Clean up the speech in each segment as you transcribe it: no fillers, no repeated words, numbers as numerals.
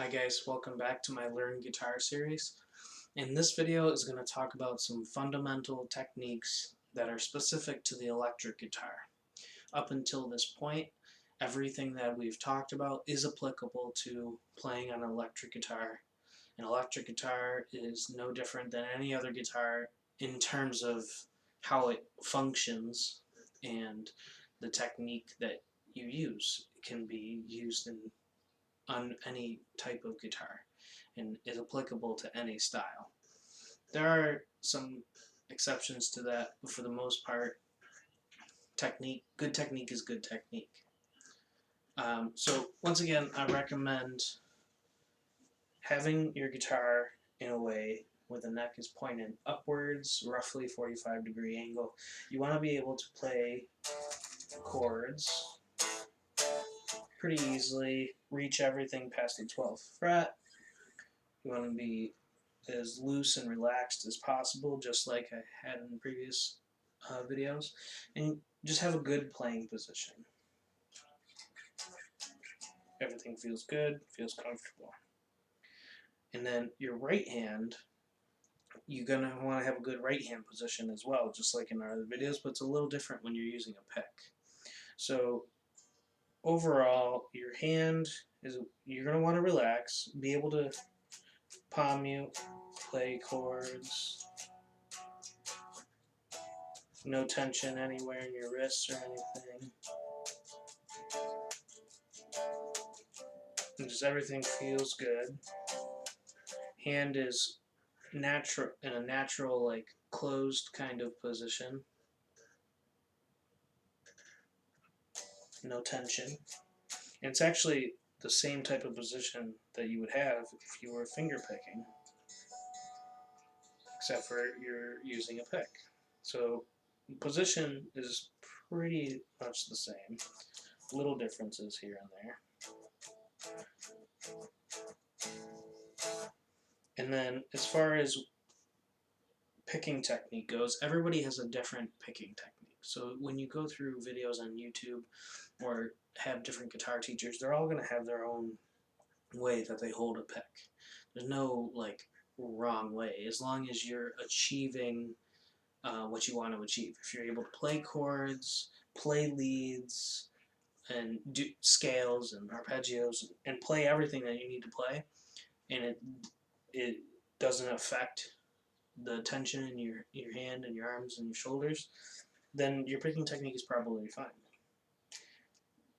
Hi guys, welcome back to my Learn Guitar series. In this video is going to talk about some fundamental techniques that are specific to the electric guitar. Up until this point, everything that we've talked about is applicable to playing on an electric guitar. An electric guitar is no different than any other guitar in terms of how it functions and the technique that you use. It can be used on any type of guitar and is applicable to any style. There are some exceptions to that, but for the most part, good technique is good technique. So once again, I recommend having your guitar in a way where the neck is pointed upwards, roughly 45-degree angle. You want to be able to play chords pretty easily, reach everything past the 12th fret. You want to be as loose and relaxed as possible, just like I had in previous videos, and just have a good playing position. Everything feels good, feels comfortable. And then your right hand, you're going to want to have a good right hand position as well, just like in our other videos, but it's a little different when you're using a pick. So overall, your hand is, you're going to want to relax, be able to palm mute, play chords, no tension anywhere in your wrists or anything. And just everything feels good. Hand is natural in a natural, like closed kind of position. No tension. And it's actually the same type of position that you would have if you were finger picking, except for you're using a pick. So position is pretty much the same. Little differences here and there. And then as far as picking technique goes, everybody has a different picking technique. So when you go through videos on YouTube or have different guitar teachers, they're all going to have their own way that they hold a pick. There's no like wrong way, as long as you're achieving what you want to achieve. If you're able to play chords, play leads, and do scales and arpeggios, and play everything that you need to play, and it doesn't affect the tension in your hand and your arms and your shoulders, then your picking technique is probably fine.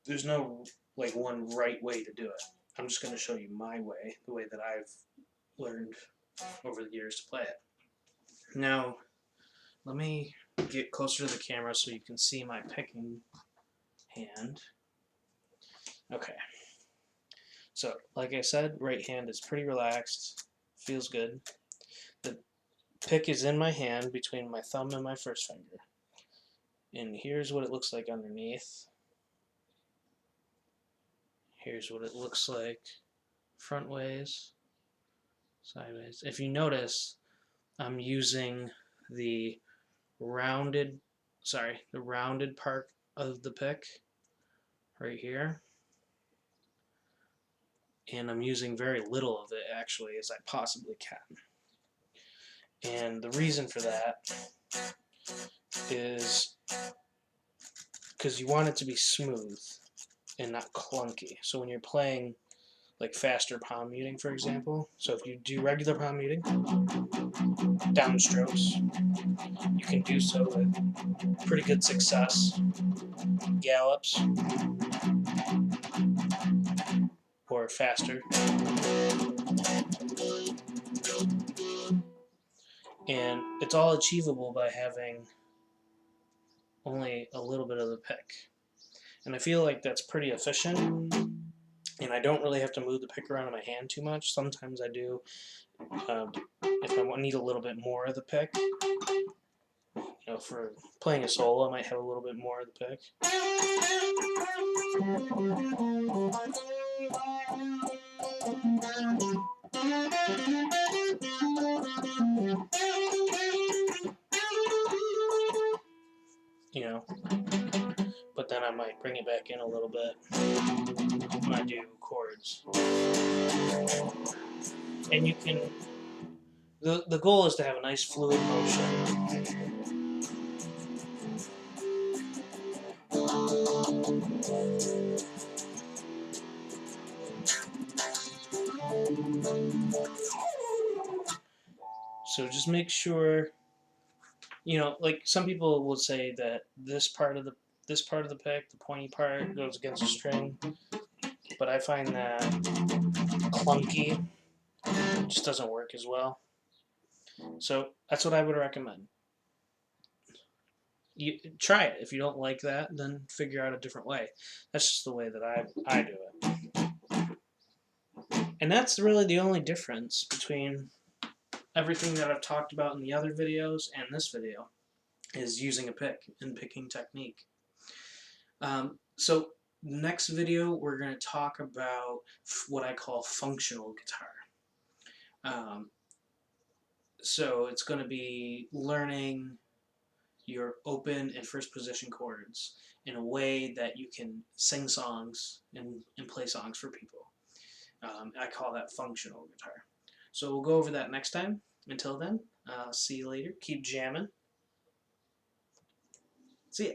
There's no like one right way to do it. I'm just going to show you my way, the way that I've learned over the years to play it. Now, let me get closer to the camera so you can see my picking hand. Okay. So, like I said, right hand is pretty relaxed, feels good. The pick is in my hand between my thumb and my first finger. And here's what it looks like underneath. Here's what it looks like front ways, sideways. If you notice, I'm using the rounded part of the pick right here. And I'm using very little of it actually, as I possibly can. And the reason for that is because you want it to be smooth and not clunky. So when you're playing like faster palm muting, for example, so if you do regular palm muting, downstrokes, you can do so with pretty good success. Gallops, or faster. And it's all achievable by having only a little bit of the pick. And I feel like that's pretty efficient. And I don't really have to move the pick around in my hand too much. Sometimes I do. If I need a little bit more of the pick, you know, for playing a solo, I might have a little bit more of the pick. You know, but then I might bring it back in a little bit when I do chords. chords. And you can, the goal is to have a nice fluid motion. So just make sure, you know, like some people will say that this part of the pick, the pointy part, goes against the string, but I find that clunky. It just doesn't work as well. So that's what I would recommend. You try it. If you don't like that, then figure out a different way. That's just the way that I do it. And that's really the only difference between everything that I've talked about in the other videos and this video, is using a pick and picking technique. So next video we're going to talk about what I call functional guitar. So it's going to be learning your open and first position chords in a way that you can sing songs and play songs for people. I call that functional guitar. So we'll go over that next time. Until then, see you later. Keep jamming. See ya.